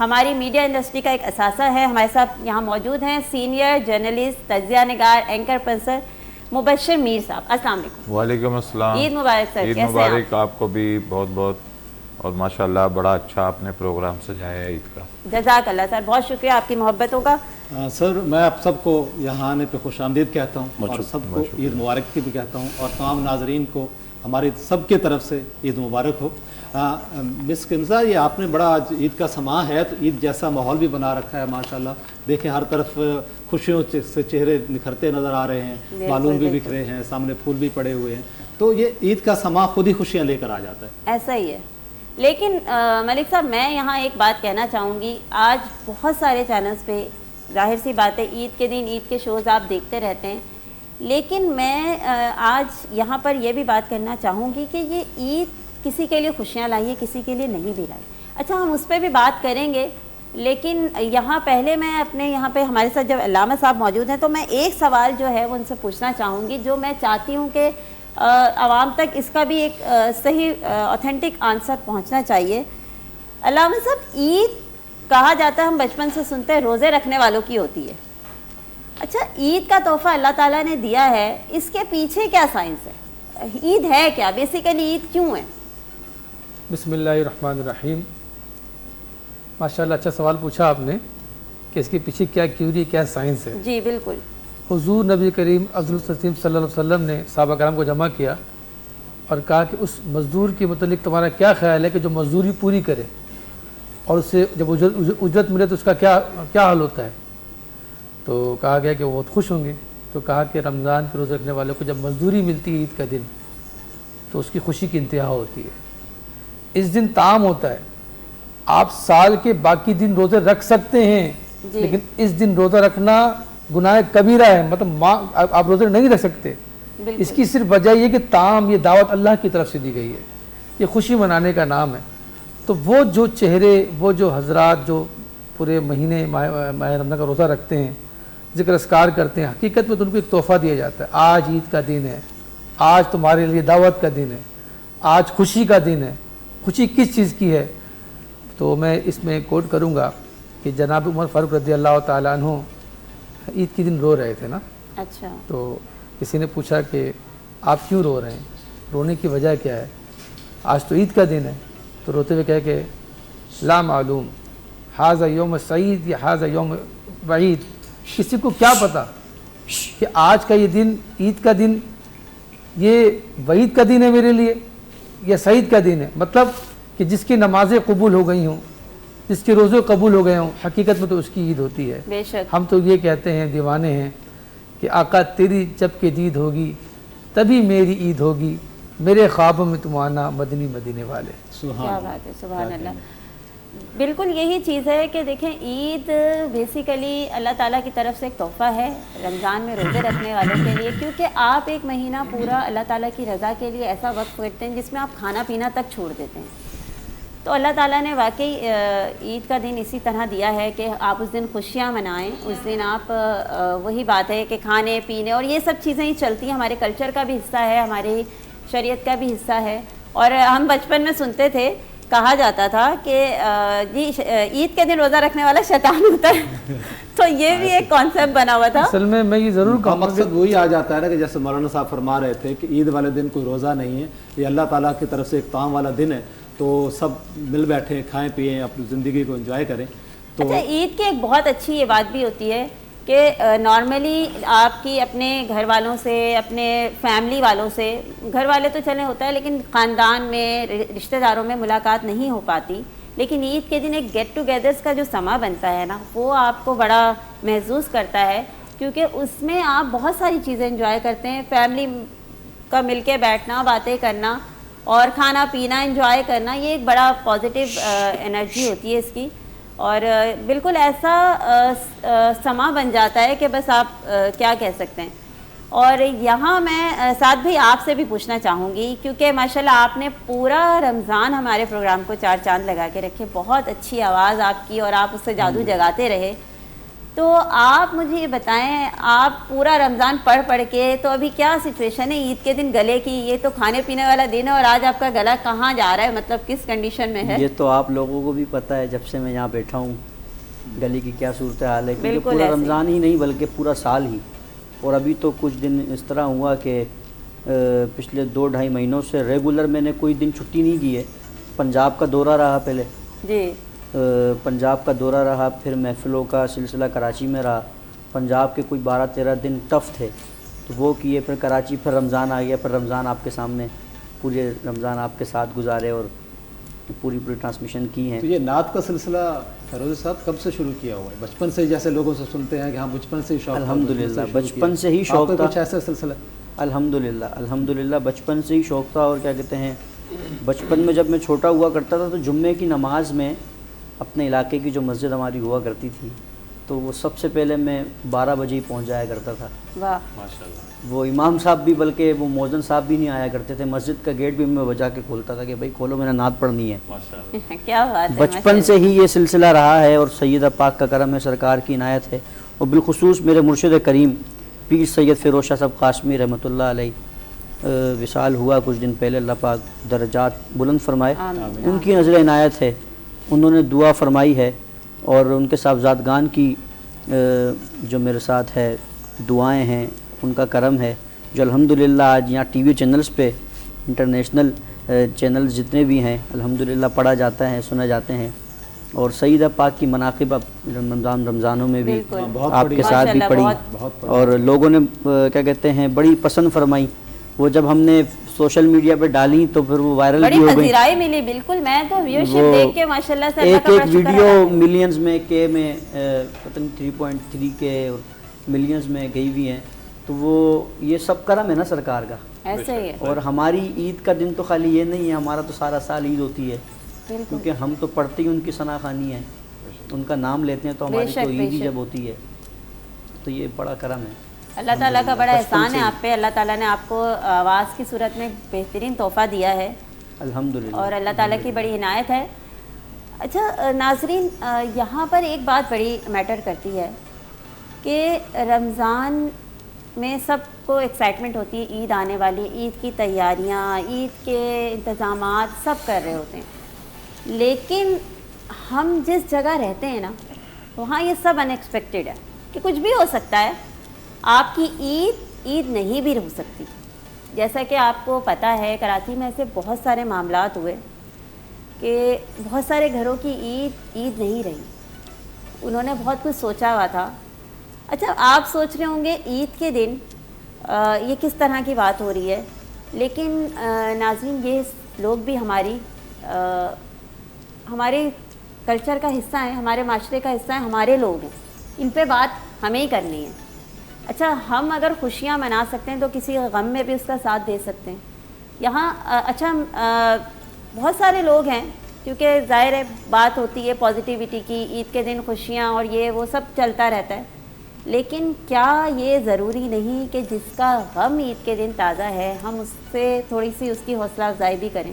ہماری media industry کا ایک اثاثہ ہے. ہمارے ساتھ یہاں موجود ہیں سینئر جرنلسٹ، تجزیہ نگار، اینکر پرسر مبشر میر صاحب. السلام علیکم. وعلیکم السلام. عید مبارک سر. عید مبارک آپ کو بھی بہت بہت، اور ماشاءاللہ بڑا اچھا آپ نے پروگرام سجایا ہے عید کا. جزاک اللہ سر، بہت شکریہ آپ کی محبتوں کا. سر میں آپ سب کو یہاں آنے پہ خوش آمدید کہتا ہوں اور سب کو عید مبارک کی بھی کہتا ہوں، اور تمام ناظرین کو ہماری سب کی طرف سے عید مبارک ہو. مس کنزا، یہ آپ نے بڑا آج عید کا سماں ہے تو عید جیسا ماحول بھی بنا رکھا ہے ماشاءاللہ. دیکھیں ہر طرف خوشیوں سے چہرے نکھرتے نظر آ رہے ہیں، بالون بھی بکھرے ہیں، سامنے پھول بھی پڑے ہوئے ہیں، تو یہ عید کا سماں خود ہی خوشیاں لے کر آ جاتا ہے. ایسا ہی ہے. لیکن ملک صاحب میں یہاں ایک بات کہنا چاہوں گی، آج بہت سارے چینلز پہ ظاہر سی بات ہے عید کے دن عید کے شوز آپ دیکھتے رہتے ہیں، لیکن میں آج یہاں پر یہ بھی بات کرنا چاہوں گی کہ یہ عید کسی کے لیے خوشیاں لائی ہے، کسی کے لیے نہیں بھی لائی. اچھا ہم اس پہ بھی بات کریں گے، لیکن یہاں پہلے میں اپنے یہاں پہ ہمارے ساتھ جب علامہ صاحب موجود ہیں تو میں ایک سوال جو ہے وہ ان سے پوچھنا چاہوں گی، جو میں چاہتی ہوں کہ عوام تک اس کا بھی ایک صحیح آتھینٹک آنسر پہنچنا چاہیے. علامہ صاحب، عید کہا جاتا ہے، ہم بچپن سے سنتے ہیں، روزے رکھنے والوں کی ہوتی ہے. اچھا عید کا تحفہ اللہ تعالیٰ نے دیا ہے، اس کے پیچھے کیا سائنس ہے؟ عید ہے کیا؟ بیسیکلی عید کیوں ہے؟ بسم اللہ الرحمن الرحیم. ماشاءاللہ اچھا سوال پوچھا آپ نے کہ اس کے پیچھے کیا کیوری، کیا سائنس ہے. جی بالکل. حضور نبی کریم افضل التسلیم صلی اللہ علیہ وسلم نے صحابہ کرام کو جمع کیا اور کہا کہ اس مزدور کے متعلق تمہارا کیا خیال ہے کہ جو مزدوری پوری کرے اور اسے جب اجرت ملے تو اس کا کیا حال ہوتا ہے؟ تو کہا گیا کہ وہ بہت خوش ہوں گے. تو کہا کہ رمضان کے روزے رکھنے والوں کو جب مزدوری ملتی ہے عید کا دن تو اس کی خوشی کی انتہا ہوتی ہے. اس دن طعام ہوتا ہے. آپ سال کے باقی دن روزے رکھ سکتے ہیں لیکن اس دن روزہ رکھنا گناہ کبیرہ ہے، مطلب آپ روزے نہیں رکھ سکتے. اس کی صرف وجہ یہ کہ طعام، یہ دعوت اللہ کی طرف سے دی گئی ہے، یہ خوشی منانے کا نام ہے. تو وہ جو چہرے، وہ جو حضرات جو پورے مہینے ماہ رمضان کا روزہ رکھتے ہیں، ذکر اذکار کرتے ہیں، حقیقت میں تو ان کو ایک تحفہ دیا جاتا ہے. آج عید کا دن ہے، آج تمہارے لیے دعوت کا دن ہے، آج خوشی کا دن ہے. خوشی کس چیز کی ہے؟ تو میں اس میں کوٹ کروں گا کہ جناب عمر فاروق رضی اللہ تعالیٰ عنہ عید کے دن رو رہے تھے نا. اچھا. تو کسی نے پوچھا کہ آپ کیوں رو رہے ہیں، رونے کی وجہ کیا ہے؟ آج تو عید کا دن ہے. تو روتے ہوئے کہے کہ لا معلوم، ھذا یوم سعید یا ھذا یوم وعید. کسی کو کیا پتا کہ آج کا یہ دن، عید کا دن، یہ وعید کا دن ہے میرے لیے یا سعید کا دن ہے. مطلب کہ جس کی نمازیں قبول ہو گئی ہوں، جس کے روزے قبول ہو گئے ہوں، حقیقت میں تو اس کی عید ہوتی ہے. بے شک. ہم تو یہ کہتے ہیں، دیوانے ہیں، کہ آقا تیری جب کہ دید ہوگی تبھی میری عید ہوگی، میرے خوابوں میں تم آنا مدنی مدینے والے. کیا بات ہے، سبحان اللہ. بالکل یہی چیز ہے کہ دیکھیں عید بیسیکلی اللہ تعالیٰ کی طرف سے ایک تحفہ ہے رمضان میں روزے رکھنے والوں کے لیے، کیونکہ آپ ایک مہینہ پورا اللہ تعالیٰ کی رضا کے لیے ایسا وقت کرتے ہیں جس میں آپ کھانا پینا تک چھوڑ دیتے ہیں. تو اللہ تعالیٰ نے واقعی عید کا دن اسی طرح دیا ہے کہ آپ اس دن خوشیاں منائیں. اس دن آپ وہی بات ہے کہ کھانے پینے اور یہ سب چیزیں ہی چلتی ہیں، ہمارے کلچر کا بھی حصہ ہے، ہماری شریعت کا بھی حصہ ہے. اور ہم بچپن میں سنتے تھے، کہا جاتا تھا کہ جی عید کے دن روزہ رکھنے والا شیطان ہوتا ہے. تو یہ بھی ایک کانسیپٹ بنا ہوا تھا. اصل میں یہ ضرور کہوں گا، مقصد وہی آ جاتا ہے نا کہ جیسے مولانا صاحب فرما رہے تھے کہ عید والے دن کوئی روزہ نہیں ہے، یہ اللہ تعالیٰ کی طرف سے ایک طعام والا دن ہے، تو سب مل بیٹھیں، کھائیں پئیں، اپنی زندگی کو انجوائے کریں. تو اچھا عید کی ایک بہت اچھی یہ بات بھی ہوتی ہے کہ نارملی آپ کی اپنے گھر والوں سے، اپنے فیملی والوں سے، گھر والے تو چلے ہوتا ہے لیکن خاندان میں، رشتہ داروں میں ملاقات نہیں ہو پاتی، لیکن عید کے دن ایک گیٹ ٹوگیدرز کا جو سما بنتا ہے نا، وہ آپ کو بڑا محسوس کرتا ہے، کیونکہ اس میں آپ بہت ساری چیزیں انجوائے کرتے ہیں. فیملی کا مل کے بیٹھنا، باتیں کرنا اور کھانا پینا انجوائے کرنا، یہ ایک بڑا پازیٹیو انرجی ہوتی ہے اس کی. اور بالکل ایسا سما بن جاتا ہے کہ بس آپ کیا کہہ سکتے ہیں. اور یہاں میں ساتھ بھی آپ سے بھی پوچھنا چاہوں گی، کیونکہ ماشاءاللہ آپ نے پورا رمضان ہمارے پروگرام کو چار چاند لگا کے رکھے، بہت اچھی آواز آپ کی اور آپ اس سے جادو جگاتے رہے. تو آپ مجھے یہ بتائیں، آپ پورا رمضان پڑھ کے تو ابھی کیا سچویشن ہے عید کے دن گلے کی؟ یہ تو کھانے پینے والا دن ہے اور آج آپ کا گلا کہاں جا رہا ہے، مطلب کس کنڈیشن میں ہے؟ یہ تو آپ لوگوں کو بھی پتہ ہے جب سے میں یہاں بیٹھا ہوں گلی کی کیا صورتحال ہے، کیونکہ بالکل پورا ایسے رمضان ہی نہیں بلکہ پورا سال ہی. اور ابھی تو کچھ دن اس طرح ہوا کہ پچھلے 2-2.5 مہینوں سے ریگولر میں نے کوئی دن چھٹی نہیں کی ہے. پنجاب کا دورہ رہا پہلے، جی پنجاب کا دورہ رہا، پھر محفلوں کا سلسلہ کراچی میں رہا. پنجاب کے کوئی 12-13 دن ٹف تھے تو وہ کیے، پھر کراچی، پھر رمضان آ گیا، پھر رمضان آپ کے سامنے پورے رمضان آپ کے ساتھ گزارے اور پوری ٹرانسمیشن کی ہیں. تو یہ نعت کا سلسلہ فیروز صاحب کب سے شروع کیا ہوا ہے؟ بچپن سے، جیسے لوگوں سے سنتے ہیں کہ ہاں بچپن سے ہی شوق تھا، الحمدللہ بچپن سے ہی شوق آپ کا تھا. کچھ ایسا سلسلہ؟ الحمدللہ بچپن سے ہی شوق تھا. اور کیا کہتے ہیں، بچپن میں جب میں چھوٹا ہوا کرتا تھا تو جمعے کی نماز میں اپنے علاقے کی جو مسجد ہماری ہوا کرتی تھی تو وہ سب سے پہلے میں 12 بجے ہی پہنچ جایا کرتا تھا. واہ، ماشاءاللہ. وہ امام صاحب بھی، بلکہ وہ مؤذن صاحب بھی نہیں آیا کرتے تھے. مسجد کا گیٹ بھی میں بجا کے کھولتا تھا کہ بھائی کھولو، میں نے نعت پڑھنی ہے. ماشاءاللہ. کیا بات ہے، بچپن سے ہی یہ سلسلہ رہا ہے اور سیدہ پاک کا کرم ہے، سرکار کی عنایت ہے. اور بالخصوص میرے مرشد کریم پیر سید فیروز شاہ صاحب قاسمی رحمۃ اللہ علیہ وصال ہوا کچھ دن پہلے. اللہ پاک درجات بلند فرمائے. ان کی نظر عنایت ہے، انہوں نے دعا فرمائی ہے اور ان کے صاحبزادگان کی جو میرے ساتھ ہے دعائیں ہیں، ان کا کرم ہے جو الحمدللہ آج یہاں ٹی وی چینلز پہ انٹرنیشنل چینلز جتنے بھی ہیں الحمدللہ پڑھا جاتا ہے، سنا جاتے ہیں. اور سیدہ پاک کی مناقب اب رمضانوں میں بھی بالکل، آپ کے ساتھ بھی ماشاءاللہ، پڑھی اور لوگوں نے کیا کہتے ہیں بڑی پسند فرمائی. وہ جب ہم نے سوشل میڈیا پہ ڈالی تو پھر وہ وائرل بڑی بھی ہو گئی. پذیرائی ملی. بالکل، میں تو ویورشپ وہ دیکھ کے ماشاءاللہ سے اللہ ایک کا بڑا شکر ویڈیو ادا کرتی ہوں. ملینز میں کے میں پتہ نہیں 3.3 کے ملینز میں گئی ہوئی ہیں. تو وہ یہ سب کرم ہے نا سرکار کا. ایسے ہی ہے، اور ہماری عید کا دن تو خالی یہ نہیں ہے، ہمارا تو سارا سال عید ہوتی ہے، بالکل کیونکہ ہم تو پڑھتے ہی ان کی ثنا خوانی ہیں، ان کا نام لیتے ہیں تو ہماری تو عید ہی جب ہوتی ہے. تو یہ بڑا کرم ہے. اللہ تعالیٰ کا بڑا بچپن احسان سے ہے ہی. آپ پہ. اللہ تعالیٰ نے آپ کو آواز کی صورت میں بہترین تحفہ دیا ہے الحمدللہ. اور اللہ تعالیٰ کی بڑی عنایت ہے. اچھا ناظرین، یہاں پر ایک بات بڑی میٹر کرتی ہے کہ رمضان میں سب کو ایکسائٹمنٹ ہوتی ہے، عید آنے والی، عید کی تیاریاں، عید کے انتظامات سب کر رہے ہوتے ہیں. لیکن ہم جس جگہ رہتے ہیں نا وہاں یہ سب ان ایکسپیکٹڈ ہے کہ کچھ بھی ہو سکتا ہے. آپ کی عید نہیں بھی ہو سکتی. جیسا کہ آپ کو پتہ ہے کراچی میں ایسے بہت سارے معاملات ہوئے کہ بہت سارے گھروں کی عید نہیں رہی. انہوں نے بہت کچھ سوچا ہوا تھا. اچھا آپ سوچ رہے ہوں گے عید کے دن یہ کس طرح کی بات ہو رہی ہے، لیکن ناظرین یہ لوگ بھی ہمارے کلچر کا حصہ ہیں، ہمارے معاشرے کا حصہ ہیں، ہمارے لوگ ہیں. ان پہ بات ہمیں ہی کرنی ہے. اچھا ہم اگر خوشیاں منا سکتے ہیں تو کسی غم میں بھی اس کا ساتھ دے سکتے ہیں. یہاں اچھا بہت سارے لوگ ہیں، کیونکہ ظاہر ہے بات ہوتی ہے پازیٹیوٹی کی، عید کے دن خوشیاں اور یہ وہ سب چلتا رہتا ہے. لیکن کیا یہ ضروری نہیں کہ جس کا غم عید کے دن تازہ ہے ہم اس سے تھوڑی سی اس کی حوصلہ افزائی بھی کریں،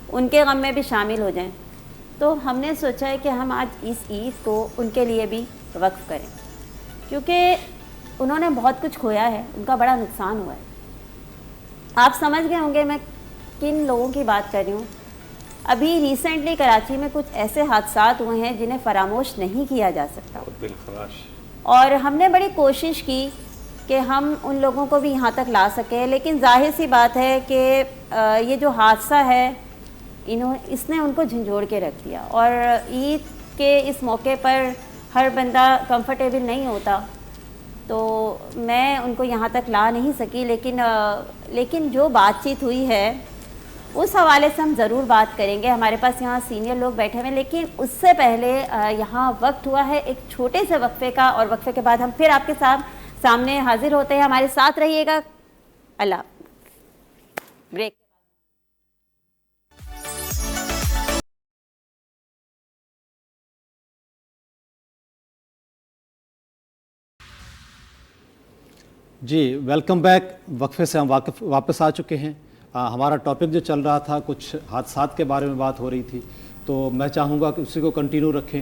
ان کے غم میں بھی شامل ہو جائیں؟ تو ہم نے سوچا ہے کہ ہم آج اس عید کو ان کے لیے بھی وقف کریں، کیونکہ انہوں نے بہت کچھ کھویا ہے، ان کا بڑا نقصان ہوا ہے. آپ سمجھ گئے ہوں گے میں کن لوگوں کی بات کر رہی ہوں. ابھی ریسنٹلی کراچی میں کچھ ایسے حادثات ہوئے ہیں جنہیں فراموش نہیں کیا جا سکتا، دل خراش. اور ہم نے بڑی کوشش کی کہ ہم ان لوگوں کو بھی یہاں تک لا سکیں. لیکن ظاہر سی بات ہے کہ یہ جو حادثہ ہے اس نے ان کو جھنجھوڑ کے رکھ دیا، اور عید کے اس موقع پر ہر بندہ کمفرٹیبل نہیں ہوتا، تو میں ان کو یہاں تک لا نہیں سکی. لیکن جو بات چیت ہوئی ہے اس حوالے سے ہم ضرور بات کریں گے. ہمارے پاس یہاں سینئر لوگ بیٹھے ہوئے ہیں، لیکن اس سے پہلے یہاں وقت ہوا ہے ایک چھوٹے سے وقفے کا، اور وقفے کے بعد ہم پھر آپ کے سامنے حاضر ہوتے ہیں. ہمارے ساتھ رہیے گا. اللہ بریک. جی ویلکم بیک. وقفے سے ہم واپس آ چکے ہیں. ہمارا ٹاپک جو چل رہا تھا کچھ حادثات کے بارے میں بات ہو رہی تھی، تو میں چاہوں گا کہ اسی کو کنٹینیو رکھیں.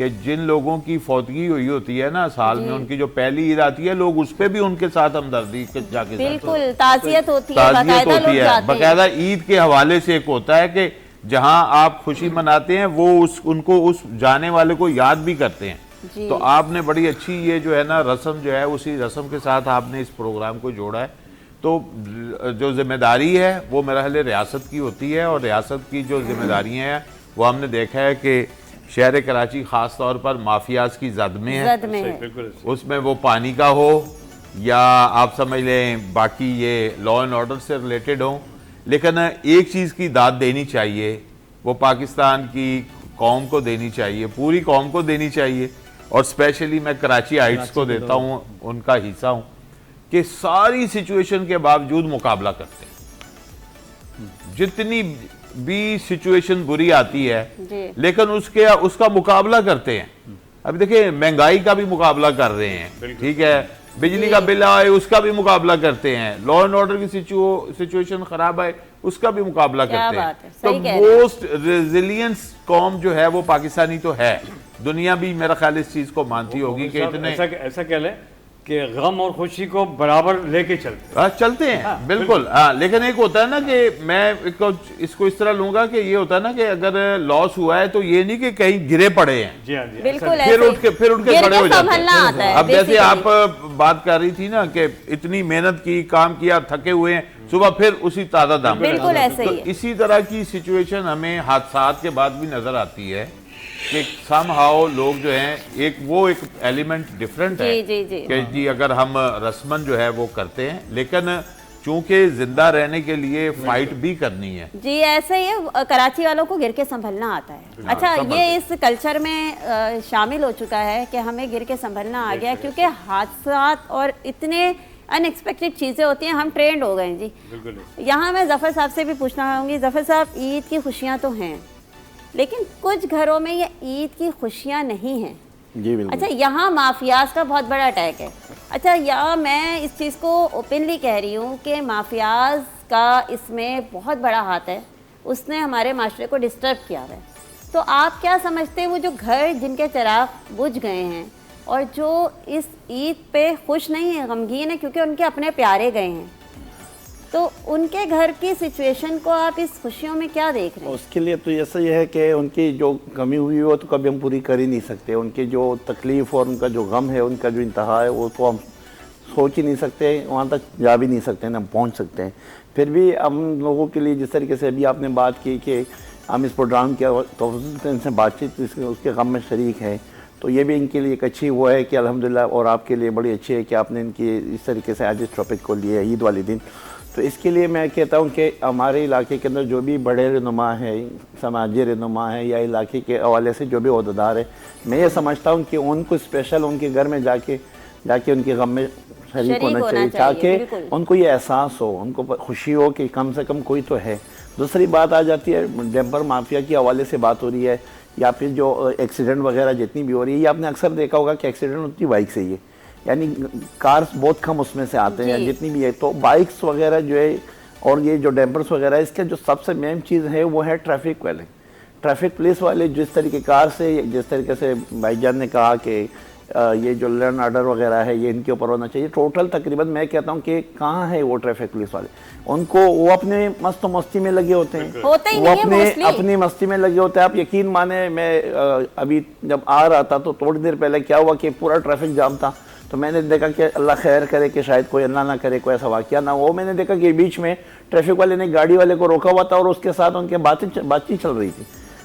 کہ جن لوگوں کی فوتگی ہوئی ہوتی ہے نا سال میں، ان کی جو پہلی عید آتی ہے، لوگ اس پہ بھی ان کے ساتھ ہمدردی جا کے بالکل تعزیت ہوتی ہے، تعزیت باقاعدہ ہوتی لوگ ہے، جاتے ہیں۔ باقاعدہ عید کے حوالے سے ایک ہوتا ہے کہ جہاں آپ خوشی مناتے ہیں وہ ان کو اس جانے والے کو یاد بھی کرتے ہیں۔ تو آپ نے بڑی اچھی یہ جو ہے نا رسم جو ہے، اسی رسم کے ساتھ آپ نے اس پروگرام کو جوڑا ہے۔ تو جو ذمہ داری ہے وہ میرا خیال ہے ریاست کی ہوتی ہے، اور ریاست کی جو ذمہ داریاں ہیں وہ ہم نے دیکھا ہے کہ شہر کراچی خاص طور پر مافیاز کی زد میں ہے، زد میں ہے۔ بالکل اس میں وہ پانی کا ہو یا آپ سمجھ لیں باقی یہ لا اینڈ آرڈر سے ریلیٹڈ ہوں، لیکن ایک چیز کی داد دینی چاہیے، وہ پاکستان کی قوم کو دینی چاہیے، پوری قوم کو دینی چاہیے، اور اسپیشلی میں کراچی ہائٹس کو دیتا ہوں، ان کا حصہ ہوں، کہ ساری سچویشن کے باوجود مقابلہ کرتے ہیں۔ جتنی بھی سچویشن بری آتی ہے لیکن اس کا مقابلہ کرتے ہیں۔ اب دیکھیں مہنگائی کا بھی مقابلہ کر رہے ہیں، ٹھیک ہے، بجلی کا بل آئے اس کا بھی مقابلہ کرتے ہیں، لا اینڈ آرڈر کی سچویشن خراب آئے اس کا بھی مقابلہ کرتے ہیں۔ تو موسٹ ریزیلینس قوم جو ہے وہ پاکستانی تو ہے، دنیا بھی میرا خیال اس چیز کو مانتی ہوگی کہ اتنے ایسا کہہ لیں کہ غم اور خوشی کو برابر لے کے چلتے ہیں، بالکل۔ لیکن ایک ہوتا ہے نا کہ میں اس کو اس طرح لوں گا کہ یہ ہوتا ہے نا کہ اگر لاس ہوا ہے تو یہ نہیں کہ کہیں گرے پڑے ہیں، جی ہاں جی بالکل پھر اٹھ کے کھڑے ہو جاتے ہیں۔ اب جیسے آپ بات کر رہی تھی نا کہ اتنی محنت کی، کام کیا، تھکے ہوئے ہیں، صبح پھر اسی تازہ دم، بالکل ایسے تو ہی ہے۔ اسی طرح کی سچویشن ہمیں حادثات کے بعد بھی نظر آتی ہے کہ سم ہاؤ لوگ جو ہیں ایک ایلیمنٹ ڈیفرنٹ ہے کہ جی اگر ہم رسمن جو ہے وہ کرتے ہیں، لیکن چونکہ زندہ رہنے کے لیے فائٹ بھی کرنی ہے۔ جی ایسا ہی ہے، کراچی والوں کو گر کے سنبھلنا آتا ہے۔ اچھا یہ اس کلچر میں شامل ہو چکا ہے کہ ہمیں گر کے سنبھلنا آ گیا، کیونکہ حادثات اور اتنے ان ایکسپیکٹڈ چیزیں ہوتی ہیں، ہم ٹرینڈ ہو گئے ہیں۔ جی یہاں میں ظفر صاحب سے بھی پوچھنا چاہوں گی، ظفر صاحب عید کی خوشیاں تو ہیں لیکن کچھ گھروں میں یہ عید کی خوشیاں نہیں ہیں۔ جی بالکل۔ اچھا یہاں مافیاز کا بہت بڑا اٹیک ہے۔ اچھا یہاں میں اس چیز کو اوپنلی کہہ رہی ہوں کہ مافیاز کا اس میں بہت بڑا ہاتھ ہے، اس نے ہمارے معاشرے کو ڈسٹرب کیا ہے۔ تو آپ کیا سمجھتے ہیں وہ جو گھر جن کے چراغ بجھ گئے ہیں اور جو اس عید پہ خوش نہیں ہیں، غمگین ہیں کیونکہ ان کے اپنے پیارے گئے ہیں، تو ان کے گھر کی سچویشن کو آپ اس خوشیوں میں کیا دیکھ رہے ہیں؟ اس کے لیے تو ایسا یہ ہے کہ ان کی جو کمی ہوئی وہ تو کبھی ہم پوری کر ہی نہیں سکتے، ان کی جو تکلیف اور ان کا جو غم ہے، ان کا جو انتہا ہے، وہ تو ہم سوچ ہی نہیں سکتے، وہاں تک جا بھی نہیں سکتے، نہ پہنچ سکتے ہیں۔ پھر بھی ہم لوگوں کے لیے جس طریقے سے ابھی آپ نے بات کی کہ ہم اس پروگرام کے توسط سے ان سے بات چیت اس کے غم میں شریک ہیں، تو یہ بھی ان کے لیے ایک اچھی وہ ہے کہ الحمدللہ، اور آپ کے لیے بڑی اچھی ہے کہ آپ نے ان کی اس طریقے سے آج اس ٹاپک کو لیے عید والے دن۔ تو اس کے لیے میں کہتا ہوں کہ ہمارے علاقے کے اندر جو بھی بڑے رہنما ہیں، سماجی رہنما ہیں، یا علاقے کے حوالے سے جو بھی عہدیدار ہیں، میں یہ سمجھتا ہوں کہ ان کو اسپیشل ان کے گھر میں جا کے ان کے غم میں شریک ہونا چاہیے، تاکہ ان کو یہ احساس ہو، ان کو خوشی ہو کہ کم سے کم کوئی تو ہے۔ دوسری بات آ جاتی ہے ڈیمپر مافیا کے حوالے سے بات ہو رہی ہے، یا پھر جو ایکسیڈنٹ وغیرہ جتنی بھی ہو رہی ہے، یہ آپ نے اکثر دیکھا ہوگا کہ ایکسیڈنٹ ہوتی بائک سے ہی ہے، یعنی کارز بہت کم اس میں سے آتے ہیں، جتنی بھی ہے، تو بائکس وغیرہ جو ہے اور یہ جو ڈیمپرز وغیرہ، اس کے جو سب سے مین چیز ہے وہ ہے ٹریفک والے، ٹریفک پولیس والے جس طریقے کار سے، جس طریقے سے بھائی جان نے کہا کہ یہ جو لرن آرڈر وغیرہ ہے یہ ان کے اوپر ہونا چاہیے۔ ٹوٹل تقریباً میں کہتا ہوں کہ کہاں ہے وہ ٹریفک پولیس والے، ان کو وہ اپنے مست و مستی میں لگے ہوتے ہیں، وہ اپنی مستی میں لگے ہوتے ہیں۔ آپ یقین مانیں، میں ابھی جب آ رہا تھا تو تھوڑی دیر پہلے کیا ہوا کہ پورا ٹریفک جام تھا، تو میں نے دیکھا کہ اللہ خیر کرے کہ شاید کوئی اللہ نہ کرے کوئی ایسا واقعہ نہ ہو، میں نے دیکھا کہ بیچ میں ٹریفک والے نے گاڑی والے کو روکا ہوا تھا اور اس کے ساتھ ان کے بات چیت چل رہی تھی،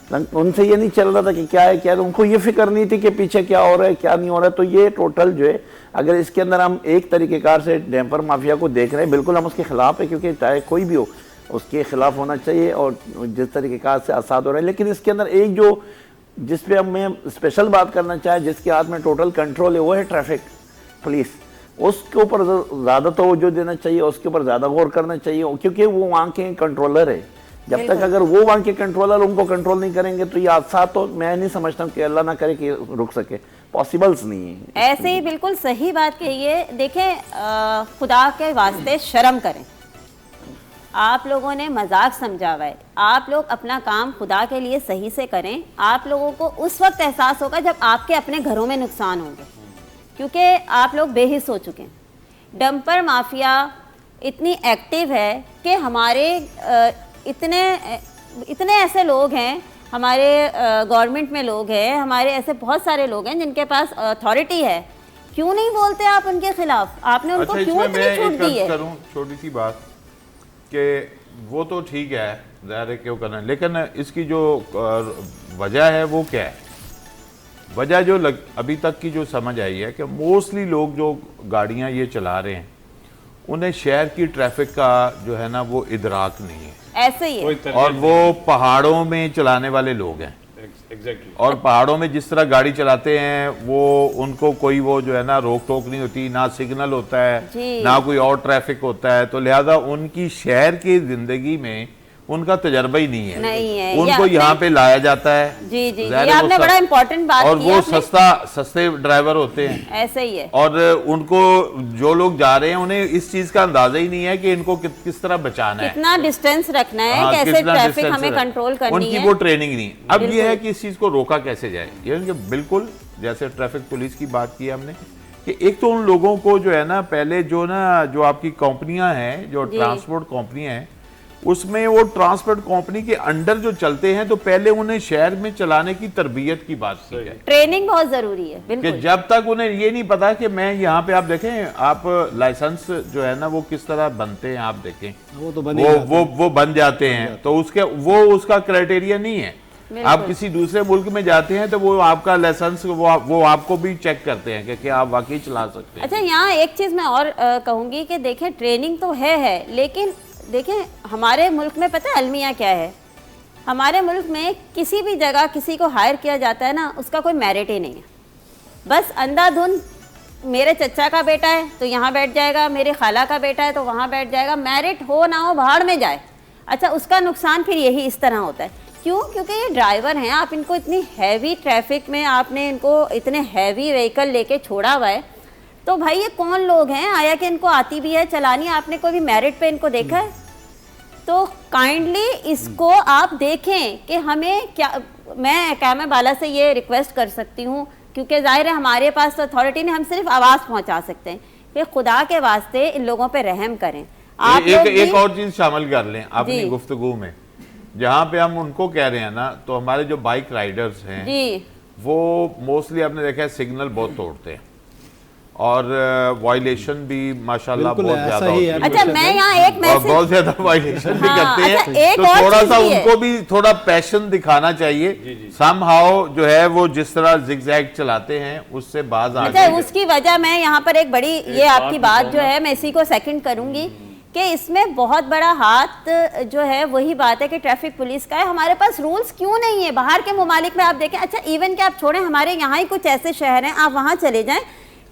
ان سے یہ نہیں چل رہا تھا کہ کیا ہے کیا ہے، ان کو یہ فکر نہیں تھی کہ پیچھے کیا ہو رہا ہے کیا نہیں ہو رہا ہے۔ تو یہ ٹوٹل جو ہے، اگر اس کے اندر ہم ایک طریقہ کار سے ڈیمپر مافیا کو دیکھ رہے ہیں، بالکل ہم اس کے خلاف ہیں، کیونکہ چاہے کوئی بھی ہو اس کے خلاف ہونا چاہیے، اور جس طریقہ کار سے اثرات ہو رہے ہیں، لیکن اس کے اندر ایک جو جس پہ ہمیں اسپیشل بات کرنا چاہے، جس کے ہاتھ میں ٹوٹل کنٹرول ہے، وہ ہے ٹریفک پولیس۔ اس کے اوپر زیادہ توجہ دینا چاہیے، اس کے اوپر زیادہ غور کرنا چاہیے، کیونکہ وہ وہاں کے کنٹرولر ہے۔ جب تک اگر وہ وہاں کے کنٹرولر ان کو کنٹرول نہیں کریں گے تو یہ حادثات تو میں نہیں سمجھتا ہوں کہ اللہ نہ کرے کہ رک سکے، پاسبلز نہیں ہے۔ ایسے ہی بالکل صحیح بات کہیے۔ دیکھیں خدا کے واسطے شرم کریں، آپ لوگوں نے مذاق سمجھا ہوا ہے. آپ لوگ اپنا کام خدا کے لیے صحیح سے کریں. آپ لوگوں کو اس وقت احساس ہوگا جب آپ کے اپنے گھروں میں نقصان ہوں گے, کیونکہ آپ لوگ بے حس ہو چکے ہیں. ڈمپر مافیا اتنی ایکٹیو ہے کہ ہمارے اتنے ایسے لوگ ہیں, ہمارے گورنمنٹ میں لوگ ہیں, ہمارے ایسے بہت سارے لوگ ہیں جن کے پاس اتھارٹی ہے. کیوں نہیں بولتے آپ ان کے خلاف؟ آپ نے ان کو کیوں اتنی چھوٹ دی ہے؟ کروں چھوٹی سی بات کہ وہ تو ٹھیک ہے, ظاہر ہے کیوں کرنا ہے, لیکن اس کی جو وجہ ہے وہ کیا ہے؟ وجہ جو ابھی تک کی جو سمجھ آئی ہے کہ موسٹلی لوگ جو گاڑیاں یہ چلا رہے ہیں انہیں شہر کی ٹریفک کا جو ہے نا وہ ادراک نہیں ہے. ایسے ہی ہے. اور وہ پہاڑوں میں چلانے والے لوگ ہیں, اور پہاڑوں میں جس طرح گاڑی چلاتے ہیں وہ ان کو کوئی وہ جو ہے نا روک ٹوک نہیں ہوتی, نہ سگنل ہوتا ہے, نہ کوئی اور ٹریفک ہوتا ہے, تو لہذا ان کی شہر کی زندگی میں ان کا تجربہ ہی نہیں ہے. ان کو یہاں پہ لایا جاتا ہے. جی جی یہ آپ نے بڑا امپورٹنٹ بات کی. اور وہ سستے ڈرائیور ہوتے ہیں. ایسے ہی ہے. اور ان کو جو لوگ جا رہے ہیں انہیں اس چیز کا اندازہ ہی نہیں ہے کہ ان کو کس طرح بچانا ہے, کتنا ڈسٹینس رکھنا ہے, کیسے ٹریفک ہمیں کنٹرول کرنی ہے. ان کی وہ ٹریننگ نہیں. اب یہ ہے کہ اس چیز کو روکا کیسے جائے. یعنی کہ بالکل جیسے ٹریفک پولیس کی بات کی ہم نے کہ ایک تو ان لوگوں کو جو ہے نا پہلے جو آپ کی کمپنیاں ہیں, جو ٹرانسپورٹ کمپنیاں ہیں, اس میں وہ ٹرانسپورٹ کمپنی کے انڈر جو چلتے ہیں تو پہلے انہیں شہر میں چلانے کی تربیت کی بات کی ہے. ٹریننگ بہت ضروری ہے. بالکل کہ جب تک انہیں یہ نہیں پتا کہ میں یہاں پہ, آپ دیکھیں آپ لائسنس جو ہے نا وہ کس طرح بنتے ہیں, آپ دیکھیں وہ بن جاتے ہیں, تو اس کا کرائٹیریا نہیں ہے. آپ کسی دوسرے ملک میں جاتے ہیں تو وہ آپ کا لائسنس وہ آپ کو بھی چیک کرتے ہیں کہ کیا آپ واقعی چلا سکتے ہیں. اچھا یہاں ایک چیز میں اور کہوں گی کہ دیکھیں ٹریننگ تو ہے, لیکن دیکھیں ہمارے ملک میں پتہ ہے المیہ کیا ہے. ہمارے ملک میں کسی بھی جگہ کسی کو ہائر کیا جاتا ہے نا, اس کا کوئی میرٹ ہی نہیں ہے. بس اندھا دھند میرے چچا کا بیٹا ہے تو یہاں بیٹھ جائے گا, میرے خالہ کا بیٹا ہے تو وہاں بیٹھ جائے گا, میرٹ ہو نہ ہو بھاڑ میں جائے. اچھا اس کا نقصان پھر یہی اس طرح ہوتا ہے. کیوں؟ کیونکہ یہ ڈرائیور ہیں, آپ ان کو اتنی ہیوی ٹریفک میں آپ نے ان کو اتنے ہیوی وہیکل لے کے چھوڑا ہوا ہے, تو بھائی یہ کون لوگ ہیں؟ آیا کہ ان کو آتی بھی ہے چلانی؟ آپ نے کوئی بھی میرٹ پہ ان کو دیکھا ہے؟ تو کائنڈلی اس کو آپ دیکھیں کہ ہمیں کیا. میں احکام بالا سے یہ ریکویسٹ کر سکتی ہوں, کیونکہ ظاہر ہے ہمارے پاس تو اتھارٹی نہیں, ہم صرف آواز پہنچا سکتے ہیں, کہ خدا کے واسطے ان لوگوں پہ رحم کریں. آپ ایک اور چیز شامل کر لیں اپنی گفتگو میں, جہاں پہ ہم ان کو کہہ رہے ہیں نا, تو ہمارے جو بائک رائیڈرز ہیں وہ موسٹلی آپ نے دیکھا ہے سگنل بہت توڑتے ہیں, اور وائلیشن بھی ماشاءاللہ بہت زیادہ ہوتی ہے. اچھا میں یہاں ایک میسج, بہت زیادہ وائلیشن بھی کرتے ہیں, تو تھوڑا سا ان کو بھی تھوڑا پیشن دکھانا چاہیے. سم ہاؤ جو ہے وہ جس طرح زگ زیگ چلاتے ہیں اس سے باز آ جائے. اس کی وجہ میں یہاں پر ایک بڑی, یہ آپ کی بات جو ہے میں اسی کو سیکنڈ کروں گی کہ اس میں بہت بڑا ہاتھ جو ہے وہی بات ہے کہ ٹریفک پولیس کا ہے. ہمارے پاس رولز کیوں نہیں ہے؟ باہر کے ممالک میں آپ دیکھیں, اچھا ایون کہ آپ چھوڑیں, ہمارے یہاں ہی کچھ ایسے شہر ہیں, آپ وہاں چلے جائیں,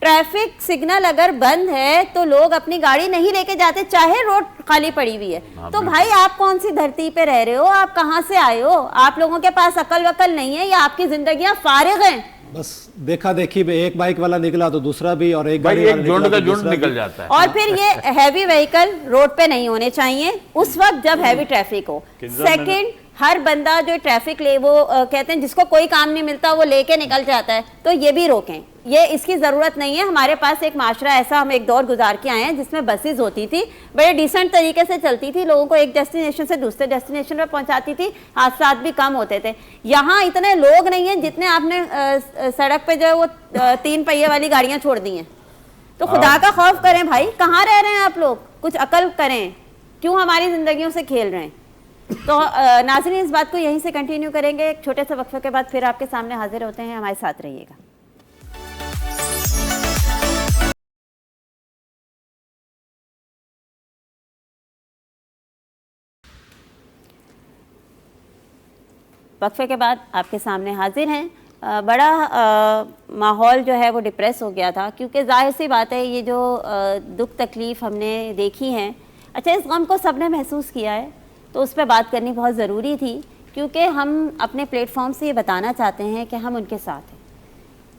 ٹریفک سگنل اگر بند ہے تو لوگ اپنی گاڑی نہیں لے کے جاتے, چاہے روڈ خالی پڑی ہوئی ہے. تو بھائی آپ کون سی دھرتی پہ رہ رہے ہو؟ آپ کہاں سے آئے ہو؟ آپ لوگوں کے پاس عقل وقل نہیں ہے, یا آپ کی زندگیاں فارغ ہیں؟ بس دیکھا دیکھی میں ایک بائک والا نکلا تو دوسرا بھی, اور ایک جھنڈ کا جھنڈ نکل جاتا ہے. اور پھر یہ ہیوی وہیکل روڈ پہ نہیں ہونے چاہیے اس وقت جب ہیوی ٹریفک ہو. سیکنڈ, ہر بندہ جو ٹریفک لے, وہ کہتے ہیں جس کو کوئی کام نہیں ملتا وہ لے کے نکل جاتا ہے, تو یہ بھی روکیں. یہ اس کی ضرورت نہیں ہے. ہمارے پاس ایک معاشرہ ایسا ہم ایک دور گزار کے آئے ہیں جس میں بسیز ہوتی تھی, بڑے ڈیسنٹ طریقے سے چلتی تھی, لوگوں کو ایک ڈیسٹینیشن سے دوسرے ڈیسٹینیشن پہ پہنچاتی تھی, حادثات بھی کم ہوتے تھے. یہاں اتنے لوگ نہیں ہیں جتنے آپ نے سڑک پہ جو ہے وہ 3 پہیے والی گاڑیاں چھوڑ دی ہیں. تو خدا کا خوف کریں بھائی, کہاں رہ رہے ہیں آپ لوگ؟ کچھ عقل کریں, کیوں ہماری زندگیوں سے کھیل رہے ہیں؟ تو ناظرین اس بات کو یہیں سے کنٹینیو کریں گے. ایک چھوٹے سے وقفے کے بعد پھر آپ کے سامنے حاضر ہوتے ہیں, ہمارے ساتھ رہیے گا. وقفے کے بعد آپ کے سامنے حاضر ہیں. بڑا ماحول جو ہے وہ ڈپریس ہو گیا تھا, کیونکہ ظاہر سی بات ہے یہ جو دکھ تکلیف ہم نے دیکھی ہیں, اچھا اس غم کو سب نے محسوس کیا ہے, تو اس پہ بات کرنی بہت ضروری تھی, کیونکہ ہم اپنے پلیٹ فارم سے یہ بتانا چاہتے ہیں کہ ہم ان کے ساتھ ہیں,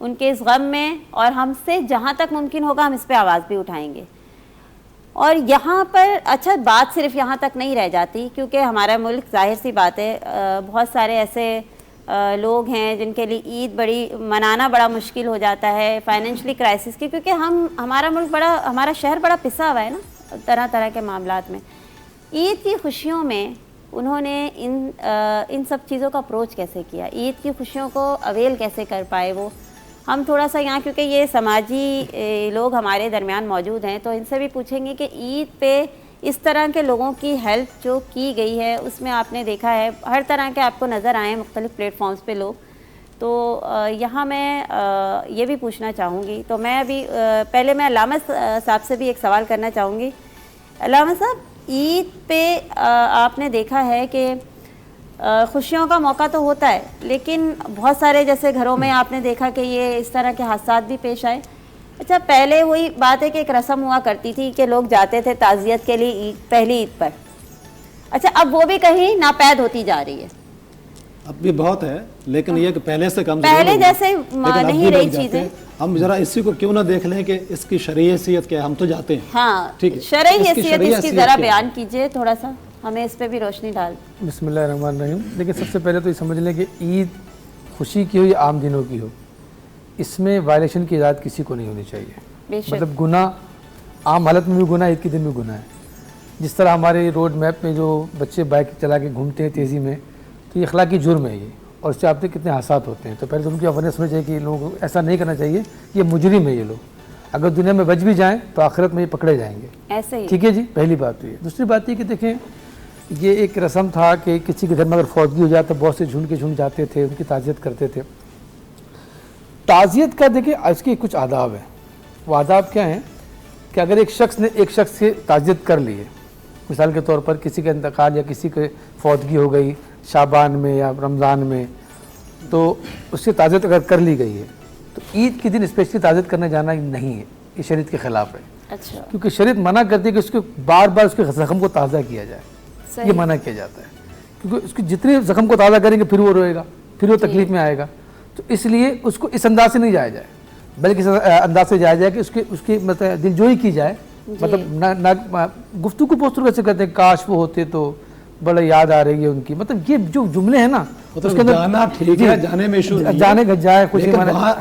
ان کے اس غم میں, اور ہم سے جہاں تک ممکن ہوگا ہم اس پہ آواز بھی اٹھائیں گے. اور یہاں پر اچھا بات صرف یہاں تک نہیں رہ جاتی، کیونکہ ہمارا ملک ظاہر سی بات ہے بہت سارے ایسے لوگ ہیں جن کے لیے عید منانا بڑا مشکل ہو جاتا ہے فائنینشلی کرائسس کی، کیونکہ ہمارا ملک ہمارا شہر بڑا پسا ہوا ہے نا طرح طرح کے معاملات میں۔ عید کی خوشیوں میں انہوں نے ان سب چیزوں کا اپروچ کیسے کیا، عید کی خوشیوں کو اویل کیسے کر پائے وہ؟ ہم تھوڑا سا یہاں کیونکہ یہ سماجی لوگ ہمارے درمیان موجود ہیں تو ان سے بھی پوچھیں گے کہ عید پہ اس طرح کے لوگوں کی ہیلپ جو کی گئی ہے اس میں آپ نے دیکھا ہے ہر طرح کے آپ کو نظر آئے مختلف پلیٹ فارمز پہ لوگ، تو یہاں میں یہ بھی پوچھنا چاہوں گی، تو میں ابھی پہلے میں علامہ صاحب سے بھی ایک سوال کرنا چاہوں گی۔ علامہ صاحب، عید پہ آپ نے دیکھا ہے کہ خوشیوں کا موقع تو ہوتا ہے، لیکن بہت سارے جیسے گھروں میں آپ نے دیکھا کہ یہ اس طرح کے حادثات بھی پیش آئے۔ اچھا، پہلے وہی بات ہے کہ ایک رسم ہوا کرتی تھی کہ لوگ جاتے تھے تعزیت کے لیے پہلی عید پر، اچھا اب وہ بھی کہیں ناپید ہوتی جا رہی ہے۔ اب بھی بہت ہے لیکن یہ کہ پہلے سے کم پہلے جیسے نہیں رہی چیزیں۔ ہم ذرا اسی کو کیوں نہ دیکھ لیں کہ اس کی شرعی حیثیت کیا ہے، ہم تو جاتے ہیں۔ ہاں، ٹھیک ہے، شرعی حیثیت اس کی ذرا کیا ہے؟ بیان کیجئے تھوڑا سا، ہمیں اس پہ بھی روشنی ڈال۔ بسم اللہ الرحمن الرحیم۔ لیکن سب سے پہلے تو یہ سمجھ لیں کہ عید خوشی کی ہو یا عام دنوں کی ہو، اس میں وائلیشن کی اجازت کسی کو نہیں ہونی چاہیے۔ مطلب گناہ عام حالت میں بھی گناہ، عید کے دن بھی گناہ ہے۔ جس طرح ہمارے روڈ میپ میں جو بچے بائک چلا کے گھومتے ہیں تیزی میں، تو یہ اخلاقی جرم ہے یہ، اور اس سے آپ کتنے حادثات ہوتے ہیں۔ تو پہلے تو ان کی اویئرنیس ہونی چاہیے کہ لوگوں کو ایسا نہیں کرنا چاہیے، یہ مجرم ہے یہ لوگ، اگر دنیا میں بچ بھی جائیں تو آخرت میں یہ پکڑے جائیں گے۔ ایسے ہی ٹھیک ہے جی، پہلی بات تو یہ۔ دوسری بات یہ کہ دیکھیں، یہ ایک رسم تھا کہ کسی کے گھر میں اگر فوتگی ہو جائے تو بہت سے جھنڈ جاتے تھے، ان کی تعزیت کرتے تھے۔ تعزیت کا دیکھیں اس کے کچھ آداب ہیں۔ وہ آداب کیا ہیں کہ اگر ایک شخص نے ایک شخص سے تعزیت کر لی ہے، مثال کے طور پر کسی کا انتقال یا کسی کے فوتگی ہو گئی شعبان میں یا رمضان میں، تو اس سے تعزیت اگر کر لی گئی ہے تو عید کے دن اسپیشلی تعزیت کرنے جانا نہیں ہے، یہ شریعت کے خلاف ہے۔ اچھا، کیونکہ شریعت منع کرتی ہے کہ اس کے بار بار اس کے زخم کو تازہ کیا جائے، یہ منع کیا جاتا ہے، کیونکہ اس کے جتنے زخم کو تازہ کریں گے پھر وہ روئے گا، پھر وہ تکلیف میں آئے گا۔ تو اس لیے اس کو اس انداز سے نہیں جایا جائے، بلکہ اس انداز سے جایا جائے کہ اس کی مطلب دلجوئی کی جائے، مطلب گفتگو پوسٹر کیسے کرتے ہیں، کاش وہ ہوتے تو بڑا یاد آ رہی ہے ان کی، مطلب یہ جو جملے ہیں نا اس کے اندر جانا ٹھیک ہے، جانے میں ایشو نہیں ہے، جانے گھر جائے خوشی لیکن وہاں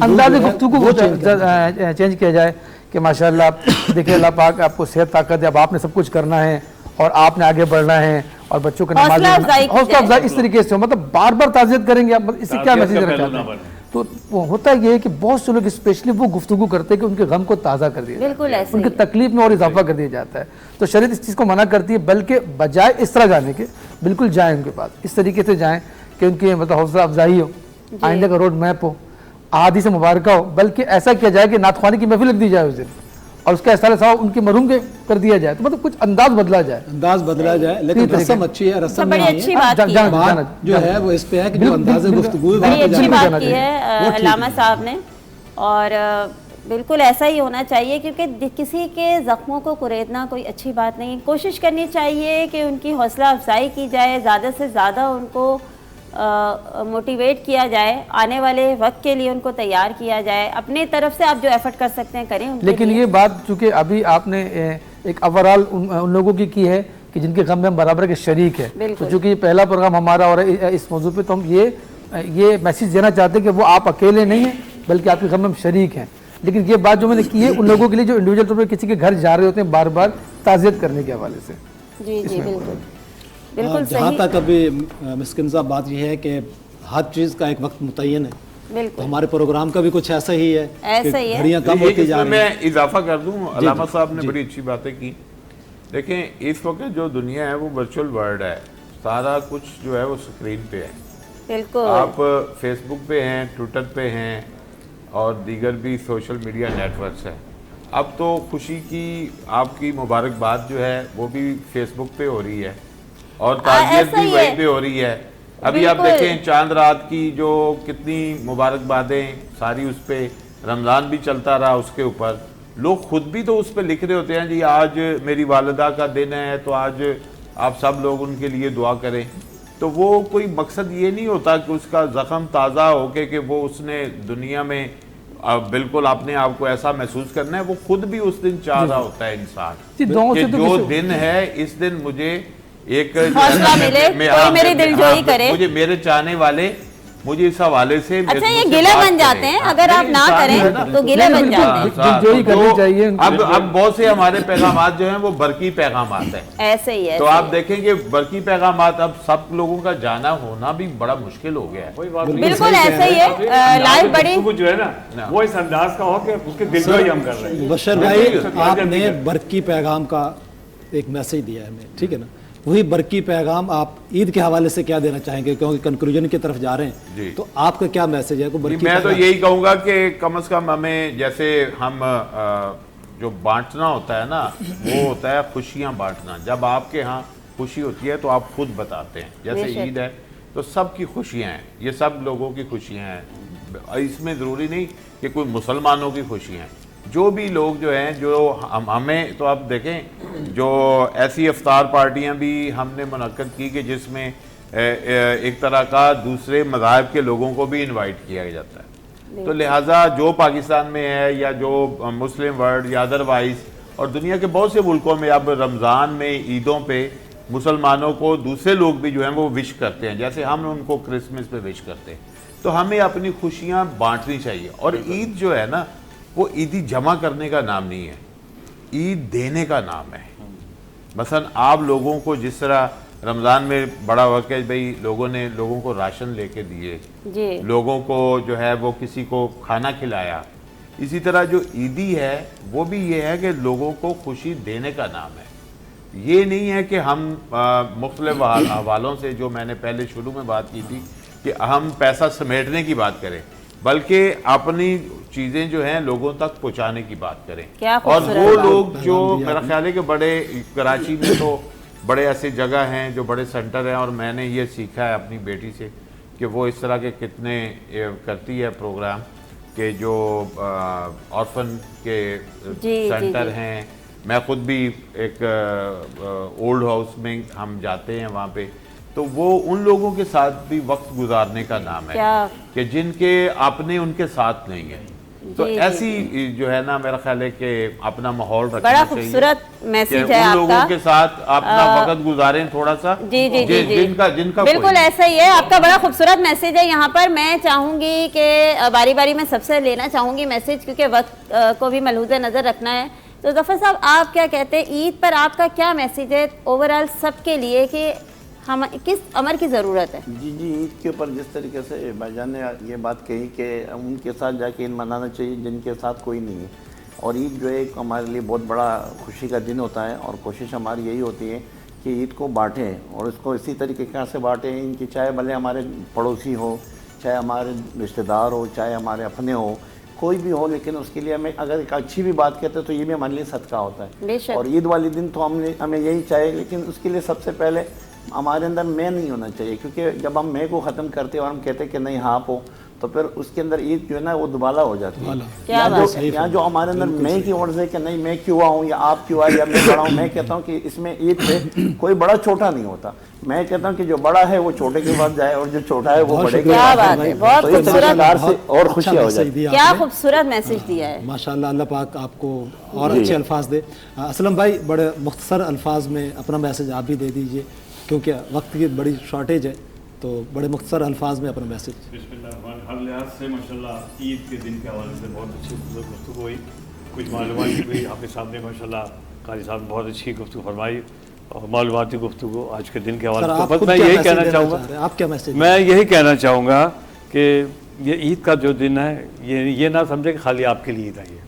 انداز گفتگو کو چینج کیا جائے کہ ماشاءاللہ دیکھیں اللہ پاک آپ کو صحت طاقت ہے، اب آپ نے سب کچھ کرنا ہے اور آپ نے آگے بڑھنا ہے، اور بچوں کا نماز حوصلہ افزائی اس طریقے سے، مطلب بار بار تعزیت کریں گے آپ، اس سے کیا میسیج رکھنا چاہتے ہیں؟ تو ہوتا یہ ہے کہ بہت سے لوگ اسپیشلی وہ گفتگو کرتے ہیں کہ ان کے غم کو تازہ کر دیا جاتا ہے، ان کی تکلیف میں اور اضافہ کر دیا جاتا ہے۔ تو شریعت اس چیز کو منع کرتی ہے، بلکہ بجائے اس طرح جانے کے بالکل جائیں ان کے پاس، اس طریقے سے جائیں کہ ان کی مطلب حوصلہ افزائی ہو، آئندہ کا روڈ میپ ہو، احادیث مبارکہ ہو، بلکہ ایسا کیا جائے کہ نعت خوانی کی محفل رکھ دی جائے اس دن، اور اس کا احسان ثواب ان کے مرحوم کے کر دیا جائے، تو مطلب کچھ انداز بدلا جائے، لیکن رسم اچھی ہے، رسم بڑی اچھی بات جو ہے وہ اس پہ ہے کہ جو انداز گفتگو بڑی اچھی بات کی ہے علامہ صاحب نے، اور بالکل ایسا ہی ہونا چاہیے، کیونکہ کسی کے زخموں کو کریدنا کوئی اچھی بات نہیں، کوشش کرنی چاہیے کہ ان کی حوصلہ افزائی کی جائے، زیادہ سے زیادہ ان کو موٹیویٹ کیا جائے، آنے والے وقت کے لیے ان کو تیار کیا جائے، اپنے طرف سے آپ جو ایفرٹ کر سکتے ہیں کریں ان کے لیکن لیے۔ یہ بات چونکہ ابھی آپ نے ایک اوورال ان لوگوں کی ہے کہ جن کے غم میں ہم برابر کے شریک ہے، تو چونکہ یہ پہلا پروگرام ہمارا اور اس موضوع پہ تو ہم یہ میسیج دینا چاہتے ہیں کہ وہ آپ اکیلے نہیں ہیں بلکہ آپ کے غم میں ہم شریک ہیں۔ لیکن یہ بات جو میں نے کی ہے ان لوگوں کے لیے جو انڈیویجول طور پہ کسی کے گھر جا رہے ہوتے ہیں بار بار تعزیت کرنے کے حوالے سے۔ جی جی بالکل بالکل جہاں صحیح، تک ابھی مسکن صاحب بات یہ ہے کہ ہر چیز کا ایک وقت متعین ہے، تو بالکل ہمارے پروگرام کا بھی کچھ ایسا ہی ہے، ایسا ہی ہے۔ گھڑیاں کم ہوتی جا رہی میں ہیں۔ اضافہ کر دوں، علامہ صاحب نے بڑی اچھی باتیں کی۔ دیکھیں اس وقت جو دنیا ہے وہ ورچوئل ورلڈ ہے، سارا کچھ جو ہے وہ سکرین پہ ہے، بالکل آپ فیس بک پہ ہیں، ٹویٹر پہ ہیں اور دیگر بھی سوشل میڈیا نیٹ ورکس ہیں۔ اب تو خوشی کی آپ کی مبارکباد جو ہے وہ بھی فیس بک پہ ہو رہی ہے اور تعزیت بھی وہیں پہ ہو رہی ہے۔ ابھی آپ دیکھیں چاند رات کی جو کتنی مبارکبادیں ساری اس پہ، رمضان بھی چلتا رہا اس کے اوپر، لوگ خود بھی تو اس پہ لکھ رہے ہوتے ہیں جی آج میری والدہ کا دن ہے تو آج آپ سب لوگ ان کے لیے دعا کریں۔ تو وہ کوئی مقصد یہ نہیں ہوتا کہ اس کا زخم تازہ ہو کے کہ وہ اس نے دنیا میں اب بالکل اپنے آپ کو ایسا محسوس کرنا ہے، وہ خود بھی اس دن چاہ رہا ہوتا ہے انسان جی، دعاؤں کہ سے تو جو کسی- دن ہے اس دن مجھے ایک حوصلہ ملے، کوئی میری دلجوئی کرے۔ مجھے میرے چاہنے والے مجھے اس حوالے سے اچھا یہ گلے بن جاتے ہیں اگر آپ نہ کریں تو گلے بن جاتے ہیں، دلجوئی کرنی چاہیے ان کو۔ اب بہت سے ہمارے پیغامات جو ہیں وہ برقی پیغامات ہیں، ایسے ہی ہے۔ تو آپ دیکھیں کہ برقی پیغامات اب سب لوگوں کا جانا ہونا بھی بڑا مشکل ہو گیا ہے۔ کوئی بات نہیں، بالکل ایسا ہی ہے، لائف بڑی گفتگو جو ہے نا وہ اس انداز کا ہو کہ اس کے دل کو ہی ہم کر رہے ہیں۔ بشر بھائی آپ نے برقی پیغام کا ایک میسج دیا ہے ہمیں، ٹھیک ہے نا، وہی برقی پیغام آپ عید کے حوالے سے کیا دینا چاہیں گے، کیونکہ کنکلوژن کی طرف جا رہے ہیں، تو آپ کا کیا میسج ہے؟ میں تو یہی کہوں گا کہ کم از کم ہمیں جیسے ہم جو بانٹنا ہوتا ہے نا وہ ہوتا ہے خوشیاں بانٹنا۔ جب آپ کے ہاں خوشی ہوتی ہے تو آپ خود بتاتے ہیں، جیسے عید ہے تو سب کی خوشیاں ہیں، یہ سب لوگوں کی خوشیاں ہیں، اس میں ضروری نہیں کہ کوئی مسلمانوں کی خوشیاں ہیں، جو بھی لوگ جو ہیں جو ہمیں تو آپ دیکھیں جو ایسی افطار پارٹیاں بھی ہم نے منعقد کی کہ جس میں ایک طرح کا دوسرے مذاہب کے لوگوں کو بھی انوائٹ کیا جاتا ہے، تو لہٰذا جو پاکستان میں ہے یا جو مسلم ورلڈ یا ادروائز اور دنیا کے بہت سے ملکوں میں اب رمضان میں عیدوں پہ مسلمانوں کو دوسرے لوگ بھی جو ہیں وہ وش کرتے ہیں، جیسے ہم ان کو کرسمس پہ وش کرتے ہیں، تو ہمیں اپنی خوشیاں بانٹنی چاہیے۔ اور عید جو ہے نا وہ عیدی جمع کرنے کا نام نہیں ہے، عید دینے کا نام ہے۔ مثلا آپ لوگوں کو جس طرح رمضان میں بڑا وقت ہے بھئی لوگوں نے لوگوں کو راشن لے کے دیے، جی لوگوں کو جو ہے وہ کسی کو کھانا کھلایا، اسی طرح جو عیدی ہے وہ بھی یہ ہے کہ لوگوں کو خوشی دینے کا نام ہے۔ یہ نہیں ہے کہ ہم مختلف حوالوں سے جو میں نے پہلے شروع میں بات کی تھی کہ ہم پیسہ سمیٹنے کی بات کریں، بلکہ اپنی چیزیں جو ہیں لوگوں تک پہنچانے کی بات کریں۔ اور وہ لوگ جو میرا خیال ہے کہ بڑے کراچی میں تو بڑے ایسے جگہ ہیں جو بڑے سینٹر ہیں، اور میں نے یہ سیکھا ہے اپنی بیٹی سے کہ وہ اس طرح کے کتنے کرتی ہے پروگرام کہ جو آرفن کے سینٹر ہیں۔ میں خود بھی ایک اولڈ ہاؤس میں ہم جاتے ہیں وہاں پہ، تو وہ ان لوگوں کے ساتھ بھی وقت گزارنے کا نام ہے کہ جن کے اپنے ان کے ساتھ نہیں ہے، تو ایسی جو ہے نا میرا خیال ہے کہ اپنا ماحول رکھنا چاہیے، بڑا خوبصورت میسج ہے ان آپ لوگوں کا کے ساتھ اپنا وقت گزاریں تھوڑا سا، جی جی جی جن کا بالکل ایسا ہی ہے، آپ کا بڑا خوبصورت میسج ہے۔ یہاں پر میں چاہوں گی کہ باری باری میں سب سے لینا چاہوں گی میسج، کیونکہ وقت کو بھی ملحوظ نظر رکھنا ہے۔ تو ظفر صاحب آپ کیا کہتے ہیں، عید پر آپ کا کیا میسج ہے اوورآل سب کے لیے کہ ہم کس امر کی ضرورت ہے؟ جی عید کے اوپر جس طریقے سے بھائی جان نے یہ بات کہی کہ ان کے ساتھ جا کے عید منانا چاہیے جن کے ساتھ کوئی نہیں ہے، اور عید جو ہے ایک ہمارے لیے بہت بڑا خوشی کا دن ہوتا ہے، اور کوشش ہماری یہی ہوتی ہے کہ عید کو بانٹیں اور اس کو اسی طریقے سے بانٹیں ان کی، چاہے بھلے ہمارے پڑوسی ہو، چاہے ہمارے رشتہ دار ہو، چاہے ہمارے اپنے ہو، کوئی بھی ہو، لیکن اس کے لیے ہمیں اگر ایک اچھی بھی بات کہتے ہیں تو یہ بھی ہمارے لیے صدقہ ہوتا ہے۔ اور عید والے دن تو ہمیں یہی چاہیے، لیکن اس کے لیے سب سے پہلے ہمارے اندر میں نہیں ہونا چاہیے، کیونکہ جب ہم میں کو ختم کرتے ہیں اور ہم کہتے ہیں کہ نہیں آپ ہو، تو پھر اس کے اندر عید جو ہے نا وہ دوبالا ہو جاتی ہے۔ یا جو ہمارے اندر میں کی غرض ہے کہ نہیں میں کیوں آؤں یا آپ کیوں آئے یا میں بڑا ہوں، میں کہتا ہوں کہ اس میں عید پہ کوئی بڑا چھوٹا نہیں ہوتا، میں کہتا ہوں کہ جو بڑا ہے وہ چھوٹے کے پاس جائے اور جو چھوٹا ہے وہ بڑے کے کیا بات ہے، بہت خوبصورت اور خوشیاں ہو جاتی ہیں۔ کیا خوبصورت میسج دیا ہے، ماشاءاللہ، اللہ پاک آپ کو اور اچھے الفاظ دے۔ اسلم بھائی بڑے مختصر الفاظ میں اپنا میسج آپ بھی دے دیجئے، کیونکہ وقت کی بڑی شارٹیج ہے، تو بڑے مختصر الفاظ میں اپنا میسج۔ بسم اللہ الرحمن الرحیم۔ ہر لحاظ سے ماشاءاللہ عید کے دن کے حوالے سے بہت اچھی گفتگو ہوئی، کچھ معلومات بھی آپ کے سامنے ماشاءاللہ قاری صاحب نے بہت اچھی گفتگو فرمائی اور معلوماتی گفتگو آج کے دن کے حوالے سے۔ میں یہی کہنا چاہوں گا، آپ کیا میسج؟ میں یہی کہنا چاہوں گا کہ یہ عید کا جو دن ہے یہ نہ سمجھے کہ خالی آپ کے لیے عید آئی ہے،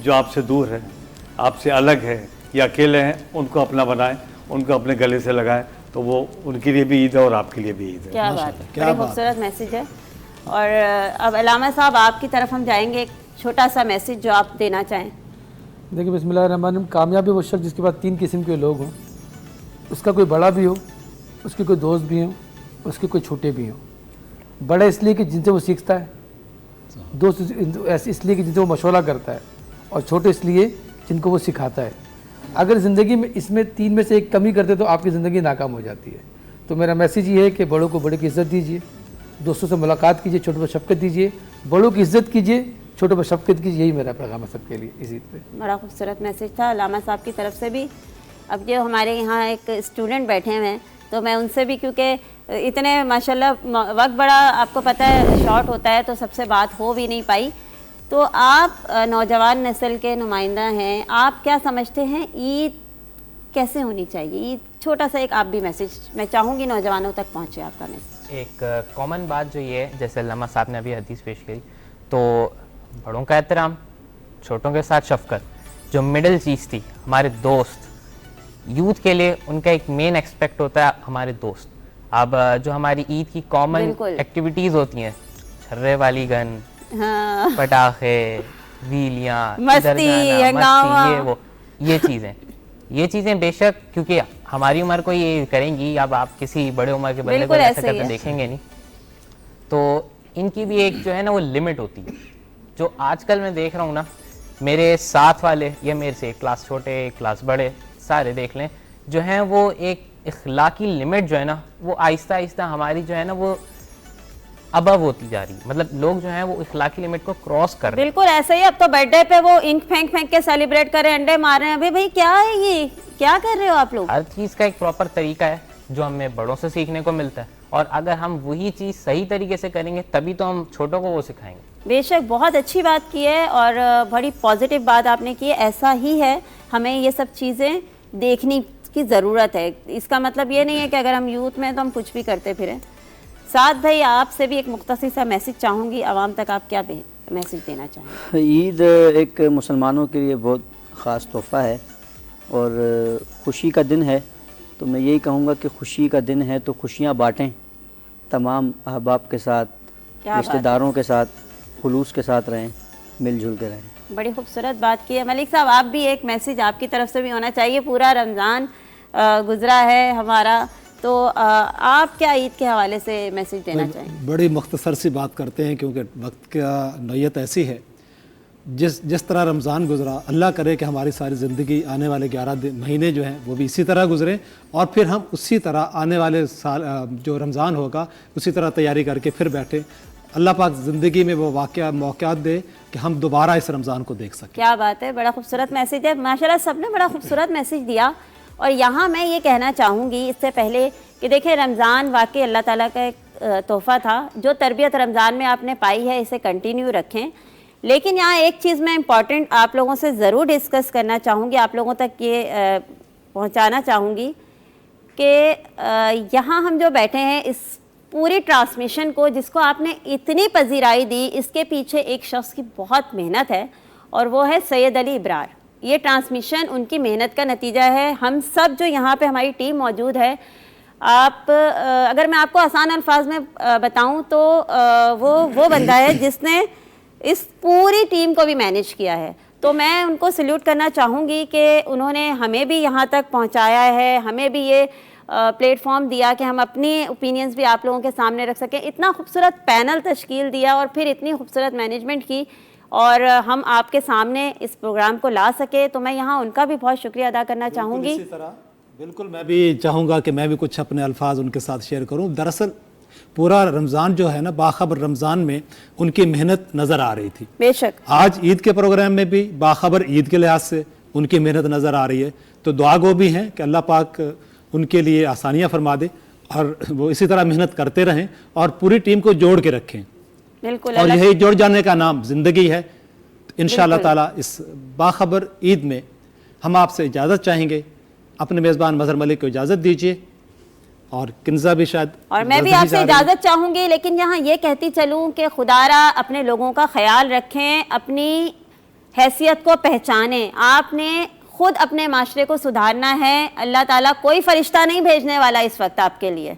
جو آپ سے دور ہے، آپ سے الگ ہے یا اکیلے ہیں، ان کو اپنا بنائیں، ان کو اپنے گلے سے لگائیں، تو وہ ان کے لیے بھی عید ہے اور آپ کے لیے بھی عید ہے۔ کیا بات ہے، بڑی خوبصورت میسج ہے۔ اور اب علامہ صاحب آپ کی طرف ہم جائیں گے، ایک چھوٹا سا میسج جو آپ دینا چاہیں۔ دیکھیں بسم اللہ الرحمن الرحیم، کامیابی وہ شخص جس کے پاس 3 قسم کے لوگ ہوں، اس کا کوئی بڑا بھی ہو، اس کے کوئی دوست بھی ہوں، اس کے کوئی چھوٹے بھی ہوں۔ بڑا اس لیے کہ جن سے وہ سیکھتا ہے، دوست اس لیے کہ جن سے وہ مشورہ کرتا ہے، اور چھوٹے اس لیے جن کو وہ سکھاتا ہے۔ اگر زندگی میں اس میں 3 میں سے ایک کمی کرتے تو آپ کی زندگی ناکام ہو جاتی ہے۔ تو میرا میسیج یہ ہے کہ بڑوں کو بڑے کی عزت دیجیے، دوستوں سے ملاقات کیجیے, چھوٹوں پر شفقت دیجیے, بڑوں کی عزت کیجیے, چھوٹوں پر شفقت کیجیے. یہی میرا پیغام ہے سب کے لیے اس عید پہ. بڑا خوبصورت میسج تھا علامہ صاحب کی طرف سے بھی. اب جو ہمارے یہاں ایک اسٹوڈنٹ بیٹھے ہوئے ہیں تو میں ان سے بھی, کیونکہ اتنے ماشاءاللہ وقت بڑا آپ کو پتہ ہے شارٹ ہوتا ہے تو سب سے بات ہو بھی نہیں پائی, تو آپ نوجوان نسل کے نمائندہ ہیں, آپ کیا سمجھتے ہیں عید کیسے ہونی چاہیے؟ عید چھوٹا سا ایک آپ بھی میسج, میں چاہوں گی نوجوانوں تک پہنچے آپ کا میسج. ایک کامن بات جو یہ ہے, جیسے علامہ صاحب نے ابھی حدیث پیش کی, تو بڑوں کا احترام, چھوٹوں کے ساتھ شفقت, جو مڈل چیز تھی ہمارے دوست, یوتھ کے لیے ان کا ایک مین ایکسپیکٹ ہوتا ہے ہمارے دوست. اب جو ہماری عید کی کامن ایکٹیویٹیز ہوتی ہیں, چھرے والی گن, پٹاخے, ویلیاں, مستی, یہ چیزیں بے شک, کیونکہ ہماری عمر کو یہ کریں گی, اب آپ کسی بڑے عمر کے بندے کو ایسا کرتے دیکھیں گے نہیں, تو ان کی بھی ایک جو ہے نا وہ لمٹ ہوتی ہے. جو آج کل میں دیکھ رہا ہوں نا, میرے ساتھ والے یا میرے سے ایک کلاس چھوٹے ایک کلاس بڑے سارے دیکھ لیں, جو ہیں وہ ایک اخلاقی لمٹ جو ہے نا وہ آہستہ آہستہ ہماری جو ہے نا وہ ابو ہوتی جا رہی ہے. مطلب لوگ جو ہیں وہ اخلاقی لمٹ کو کراس کر رہے ہیں. بالکل ایسا ہی. اب تو برتھ ڈے پہ وہ انک پھینک کے سیلیبریٹ کر رہے ہیں, انڈے مار رہے ہیں. بھائی کیا ہے یہ, کیا کر رہے ہو آپ لوگ؟ ہر چیز کا ایک پراپر طریقہ ہے جو ہمیں بڑوں سے سیکھنے کو ملتا ہے, اور اگر ہم وہی چیز صحیح طریقے سے کریں گے تبھی تو ہم چھوٹوں کو وہ سکھائیں گے. بے شک بہت اچھی بات کی ہے اور بڑی پازیٹیو بات آپ نے کی ہے. ایسا ہی ہے, ہمیں یہ سب چیزیں دیکھنے کی ضرورت ہے. اس کا مطلب یہ نہیں ہے کہ اگر ہم یوتھ میں تو ہم کچھ بھی کرتے پھریں. سعد بھائی آپ سے بھی ایک مختصر سا میسج چاہوں گی, عوام تک آپ کیا میسج دینا چاہیں گے؟ عید ایک مسلمانوں کے لیے بہت خاص تحفہ ہے اور خوشی کا دن ہے, تو میں یہی کہوں گا کہ خوشی کا دن ہے تو خوشیاں بانٹیں, تمام احباب کے ساتھ, رشتہ داروں کے ساتھ خلوص کے ساتھ رہیں, مل جل کے رہیں. بڑی خوبصورت بات کی ہے. ملک صاحب آپ بھی ایک میسج آپ کی طرف سے بھی ہونا چاہیے. پورا رمضان گزرا ہے ہمارا, تو آپ کیا عید کے حوالے سے میسج دینا چاہیں گے؟ بڑی مختصر سی بات کرتے ہیں کیونکہ وقت کا نوعیت ایسی ہے. جس طرح رمضان گزرا, اللہ کرے کہ ہماری ساری زندگی آنے والے 11 مہینے جو ہیں وہ بھی اسی طرح گزریں, اور پھر ہم اسی طرح آنے والے سال جو رمضان ہوگا اسی طرح تیاری کر کے پھر بیٹھیں. اللہ پاک زندگی میں وہ موقعات دے کہ ہم دوبارہ اس رمضان کو دیکھ سکیں. کیا بات ہے, بڑا خوبصورت میسج ہے. ماشاءاللہ سب نے بڑا خوبصورت میسج دیا. اور یہاں میں یہ کہنا چاہوں گی اس سے پہلے کہ دیکھیں رمضان واقعی اللہ تعالیٰ کا ایک تحفہ تھا. جو تربیت رمضان میں آپ نے پائی ہے اسے کنٹینیو رکھیں. لیکن یہاں ایک چیز میں امپورٹنٹ آپ لوگوں سے ضرور ڈسکس کرنا چاہوں گی, آپ لوگوں تک یہ پہنچانا چاہوں گی کہ یہاں ہم جو بیٹھے ہیں اس پوری ٹرانسمیشن کو, جس کو آپ نے اتنی پذیرائی دی, اس کے پیچھے ایک شخص کی بہت محنت ہے اور وہ ہے سید علی ابرار. یہ ٹرانسمیشن ان کی محنت کا نتیجہ ہے. ہم سب جو یہاں پہ ہماری ٹیم موجود ہے, آپ اگر میں آپ کو آسان الفاظ میں بتاؤں تو وہ بندہ ہے جس نے اس پوری ٹیم کو بھی مینیج کیا ہے. تو میں ان کو سلیوٹ کرنا چاہوں گی کہ انہوں نے ہمیں بھی یہاں تک پہنچایا ہے, ہمیں بھی یہ پلیٹ فارم دیا کہ ہم اپنی اوپینینز بھی آپ لوگوں کے سامنے رکھ سکیں. اتنا خوبصورت پینل تشکیل دیا اور پھر اتنی خوبصورت مینجمنٹ کی اور ہم آپ کے سامنے اس پروگرام کو لا سکے, تو میں یہاں ان کا بھی بہت شکریہ ادا کرنا چاہوں گی. اسی طرح بالکل میں بھی چاہوں گا کہ میں بھی کچھ اپنے الفاظ ان کے ساتھ شیئر کروں. دراصل پورا رمضان جو ہے نا, باخبر رمضان میں ان کی محنت نظر آ رہی تھی. بے شک آج عید کے پروگرام میں بھی باخبر عید کے لحاظ سے ان کی محنت نظر آ رہی ہے. تو دعا گو بھی ہیں کہ اللہ پاک ان کے لیے آسانیاں فرما دے اور وہ اسی طرح محنت کرتے رہیں اور پوری ٹیم کو جوڑ کے رکھیں. بالکل, اور یہی جوڑ جانے کا نام زندگی ہے. انشاءاللہ تعالیٰ اس باخبر عید میں ہم آپ سے اجازت چاہیں گے. اپنے میزبان مظہر ملک کو اجازت دیجیے اور کنزہ بھی شاید, اور میں بھی آپ سے اجازت چاہوں گی. لیکن یہاں یہ کہتی چلوں کہ خدا را اپنے لوگوں کا خیال رکھیں, اپنی حیثیت کو پہچانیں. آپ نے خود اپنے معاشرے کو سدھارنا ہے. اللہ تعالیٰ کوئی فرشتہ نہیں بھیجنے والا اس وقت آپ کے لیے.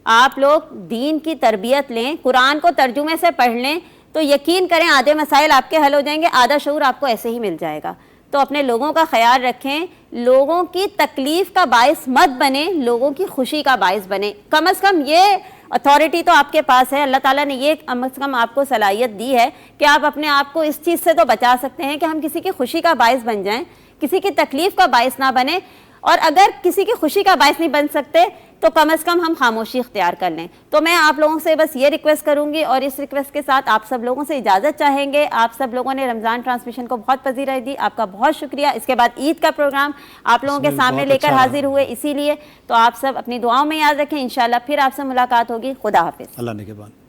آپ لوگ دین کی تربیت لیں, قرآن کو ترجمے سے پڑھ لیں تو یقین کریں آدھے مسائل آپ کے حل ہو جائیں گے, آدھا شعور آپ کو ایسے ہی مل جائے گا. تو اپنے لوگوں کا خیال رکھیں, لوگوں کی تکلیف کا باعث مت بنیں, لوگوں کی خوشی کا باعث بنیں. کم از کم یہ اتھارٹی تو آپ کے پاس ہے, اللہ تعالیٰ نے یہ کم از کم آپ کو صلاحیت دی ہے کہ آپ اپنے آپ کو اس چیز سے تو بچا سکتے ہیں کہ ہم کسی کی خوشی کا باعث بن جائیں, کسی کی تکلیف کا باعث نہ بنے. اور اگر کسی کی خوشی کا باعث نہیں بن سکتے تو کم از کم ہم خاموشی اختیار کر لیں. تو میں آپ لوگوں سے بس یہ ریکویسٹ کروں گی اور اس ریکویسٹ کے ساتھ آپ سب لوگوں سے اجازت چاہیں گے. آپ سب لوگوں نے رمضان ٹرانسمیشن کو بہت پذیرائی دی, آپ کا بہت شکریہ. اس کے بعد عید کا پروگرام آپ لوگوں کے سامنے لے کر حاضر ہوئے, اسی لیے تو آپ سب اپنی دعاؤں میں یاد رکھیں. انشاءاللہ پھر آپ سے ملاقات ہوگی. خدا حافظ. اللہ نے کے بعد